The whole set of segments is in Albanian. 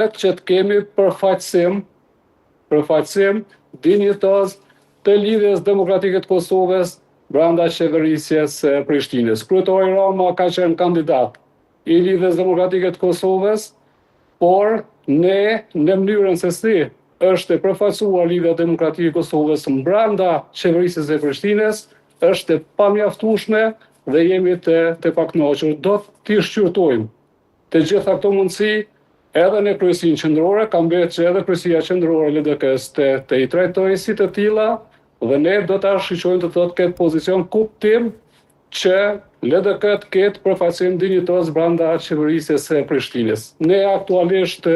që të kemi përfaqësim dinjitoz të lidhjes demokratike të Kosovës brenda qeverisjes së Prishtinës. Kryetari Rama ka qenë kandidat i lidhjes demokratike të Kosovës, por ne në mënyrën se si është e përfaqësuar lidhja demokratike e Kosovës brenda qeverisjes së Prishtinës është e pamjaftueshme dhe jemi të pakënaqur. Do t'i shqyrtojmë të gjitha këto mundësi edhe në Kryesinë Qendrore, ka mbetë që edhe Kryesia Qendrore e LDK-s të i trajtojë si të tilla, dhe ne do ta shqyrtojmë të ketë pozicion kuptim që LDK të ketë përfaqësim dinjitoz brenda qeverisjes së Prishtinës. Ne aktualisht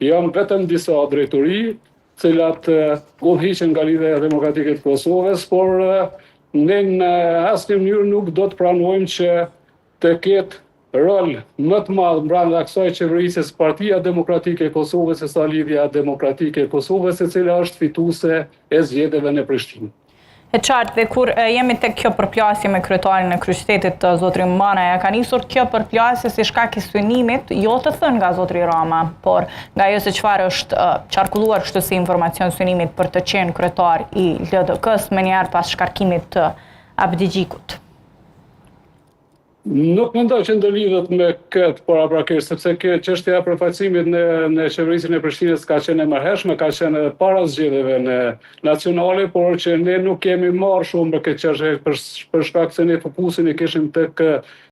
janë vetëm disa drejtori, të cilat udhëhiqen nga lidhja demokratike të Kosovës, por ne në asnjë mënyrë nuk do të pranojmë që të ketë rol më të madh brenda kësaj qeverisje Partia Demokratike e Kosovës se sa lidhja demokratike e Kosovës, e cila është fituese e zgjedhjeve në Prishtinë. E qartë, dhe kur jemi tek kjo përplasje me kryetarin e kryeqytetit zotrin Manaja, ka nisur kjo përplasje si shkak i synimit, jo të thënë nga zotri Rama, por nga ajo se çfarë është qarkulluar kështu si informacion synimit për të qenë kryetar i LDK-s me njëherë pas shkarkimit të Abdigjikut. Nuk mendoj që ndërlidhet me këtë paraprakisht, sepse kjo çështja e përfaqësimit në qeverisjen e Prishtinës ka qenë e mëhershme, ka qenë edhe para zgjedhjeve nacionale, por që ne nuk kemi marrë shumë për këtë çështje për shkak se ne fokusin e kishim tek